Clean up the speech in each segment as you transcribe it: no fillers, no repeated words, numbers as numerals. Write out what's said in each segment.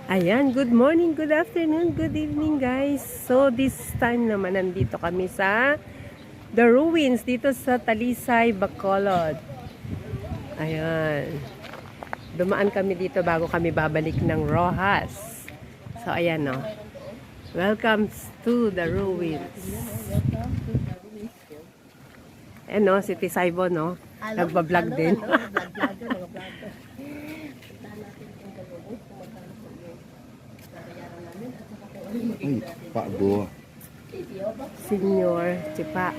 Ayan, good morning, good afternoon, good evening guys. So this time naman nandito kami sa The Ruins dito sa Talisay, Bacolod. Ayan. Dumaan kami dito bago kami babalik ng Rojas. So ayan no. Welcome to The Ruins. Ayan no, si Tisaybo no. Nagbablog din. Ay, pago. Senior, Chipa.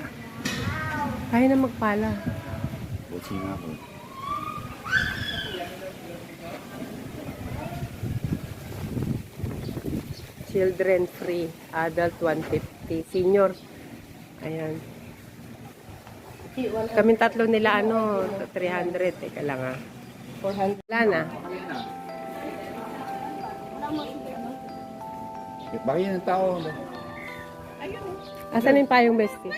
Kaya na magpala. Buti nga ako. Children free, adult 150, senior. Ayan. Kaming tatlo nila 300. Teka lang 400. Wala na. Bakit yan ang tao? Asan yung payong bestie?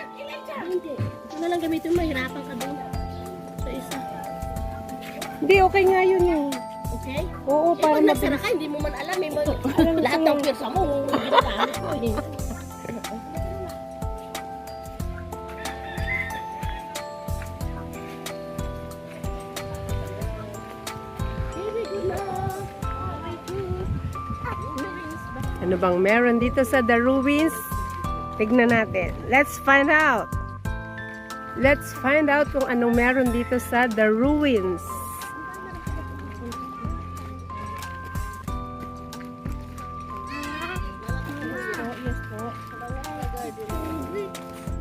Hindi. Ito na lang gamitin mo. Hirapan ka doon. Sa isa. Hindi, okay nga yun yung. Okay? Oo, para pag nagsara ka, hindi mo man alam. Lahat ng pirsa mo, ginagamit mo. Ano bang meron dito sa The Ruins? Tignan natin. Let's find out. Let's find out kung anong meron dito sa The Ruins.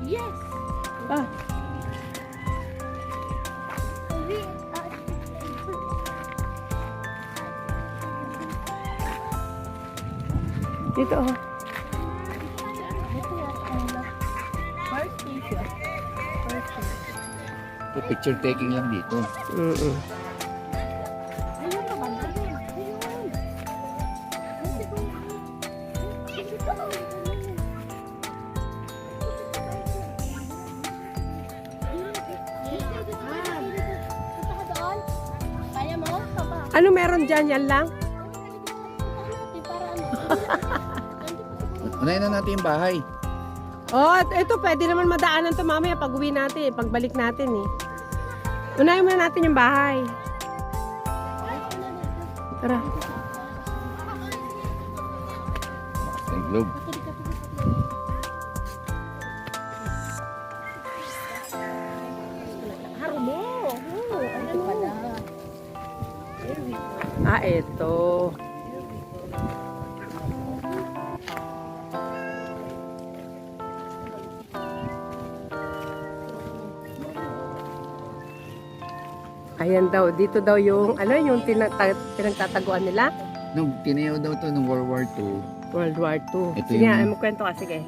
Yes. Ah, dito oh. Picture taking lang dito. Mm-mm. Ano meron dyan? Yan lang? Unahin na natin yung bahay. Oh, ito pwede naman madaanan to mamaya pag uwi natin, pagbalik natin eh. Unahin muna natin yung bahay. Tara. Sa globe. Ah, ito. Ayan daw, dito daw yung, yung pinagtataguan nila? Nung tinayaw daw to nung World War II. World War II. Ito Sige, yung- magkwento ka, sige.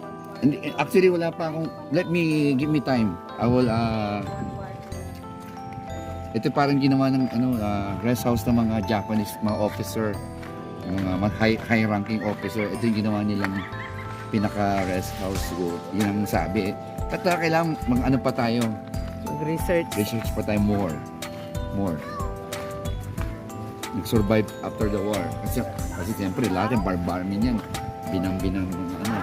Actually, wala pa akong... Give me time. I will, ito parang ginawa ng rest house ng mga Japanese, mga officer, mga high-ranking officer. Ito yung ginawa nilang pinaka-rest house siguro. Yun ang sabi. At kailangan mag-ano pa tayo. Mag-research. Research pa tayo more. Nag-survive after the war. Kasi siyempre lahat yung barbarmin yan. Binang-binang mga ano.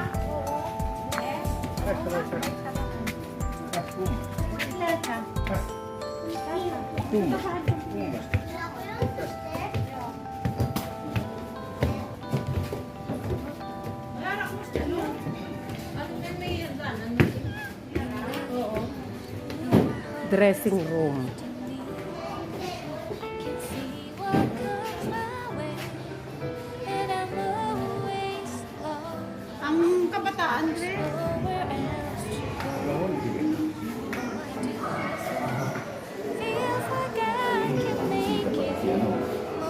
Dressing room. Ang kabataan, Dre.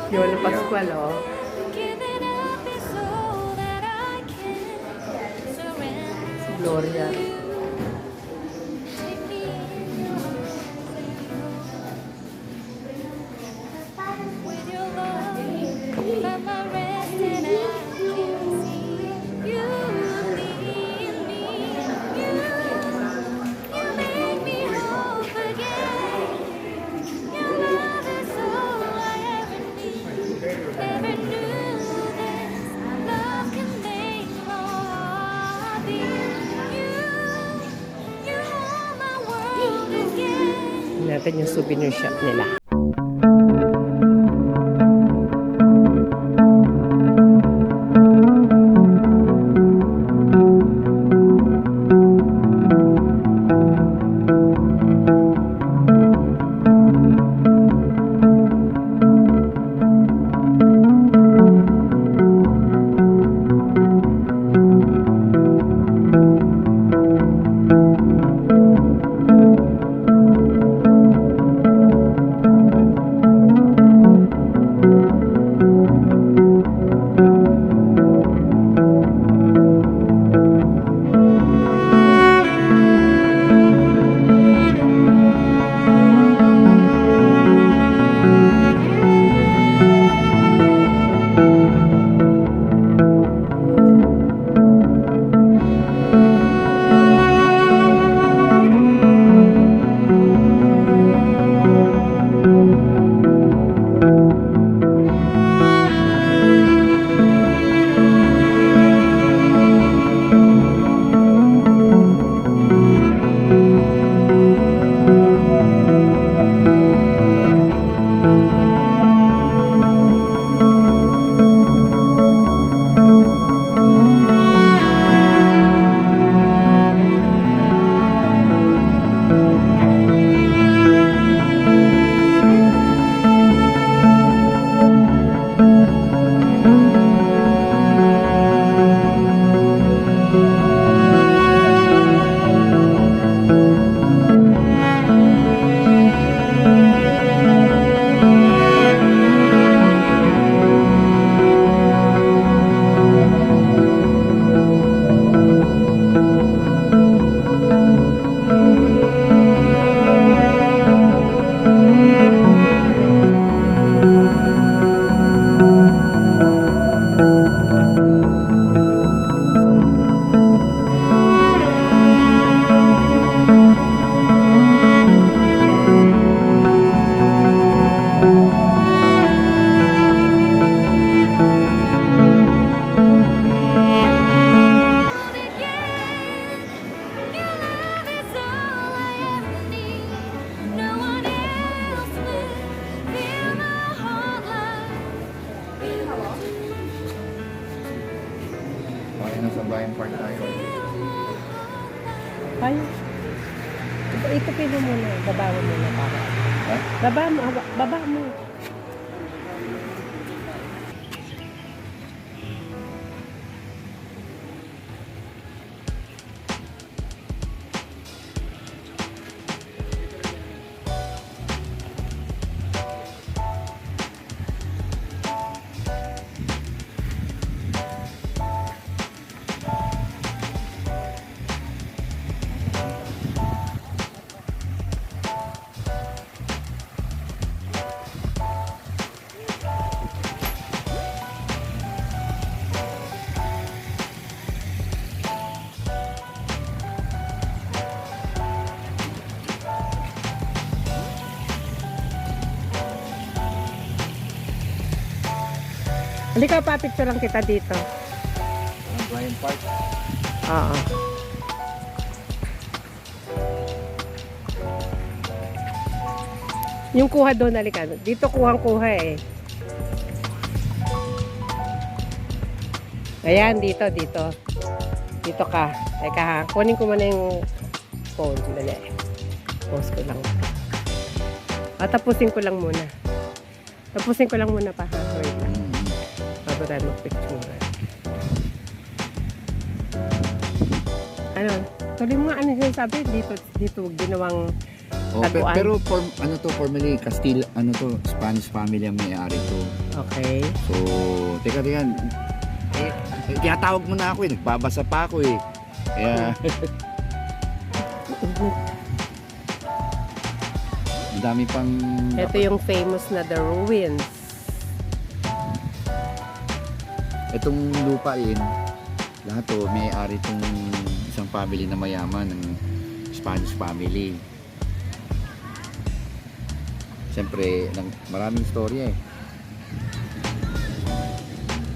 Yolo Pascual, oh. Si Gloria. natin yung souvenir shop nila. Nasa Bayan Park tayo. Ay, ito pino muna. Baba mo muna para. Ha? Baba mo. Halika, pa-picture lang kita dito. Bayan Park. Oo. Yung kuha doon, halika. Dito kuha eh. Ayan, dito. Dito ka. Teka ha, kunin ko muna yung phone. Dali. Post ko lang. Tapusin ko lang muna. Pa. Wait lang. Bago tayo mag-picture. Ano? Tuloy mo nga ano yung sabi? Dito ginawang taguan. Pero formally Spanish family ang may-ari to. Okay. So, teka. Tinatawag mo na ako eh. Nagbabasa pa ako eh. Kaya, ang dami pang... Ito yung famous na The Ruins. Itong lupain, lahat to may-ari itong isang family na mayaman ng Spanish family. Siyempre, maraming storya eh.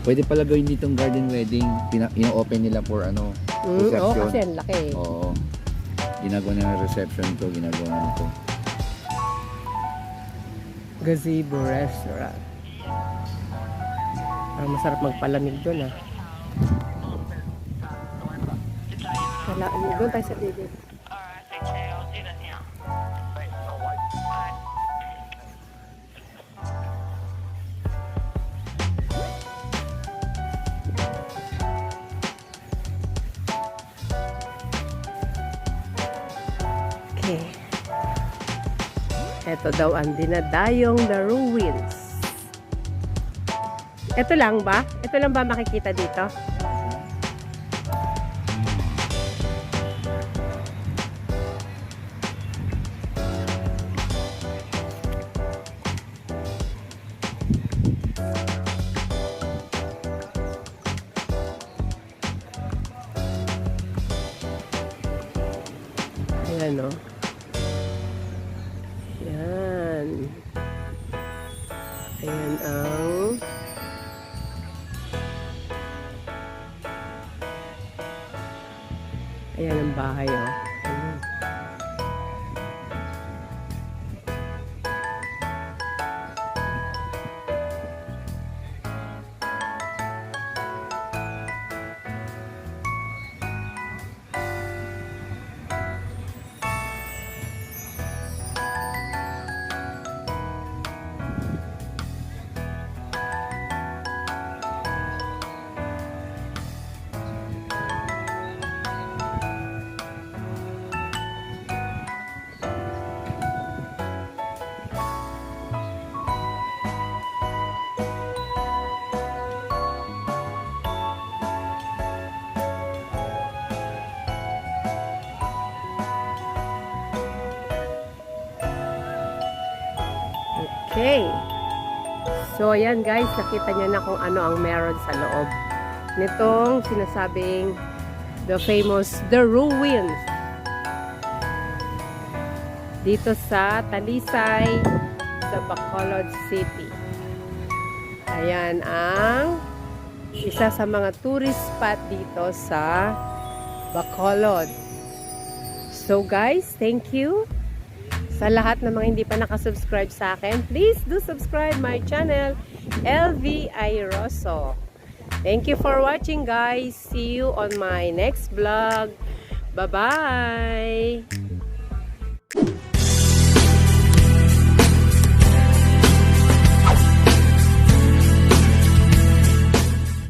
Pwede pala gawin ditong garden wedding. Ino-open nila for reception. Oo, kasi ang laki. Oo. Ginagawa na ng reception to, ginagawa na ito. Gazebo Restaurant. Masarap magpalamig doon ah. Doon tayo sa bibig. Okay. Ito daw ang dinadayong The Ruins. Ito lang ba? Ito lang ba makikita dito? Ayan o. Ayan. Ayan ang ayan ang bahay o. Ayan. Okay. So, ayan guys, nakita niyo na kung ano ang meron sa loob nitong sinasabing the famous The Ruins dito sa Talisay, sa Bacolod City. Ayan ang isa sa mga tourist spot dito sa Bacolod. So guys, thank you. Sa lahat ng mga hindi pa nakasubscribe sa akin, please do subscribe my channel, LV Airoso. Thank you for watching guys. See you on my next vlog. Bye-bye!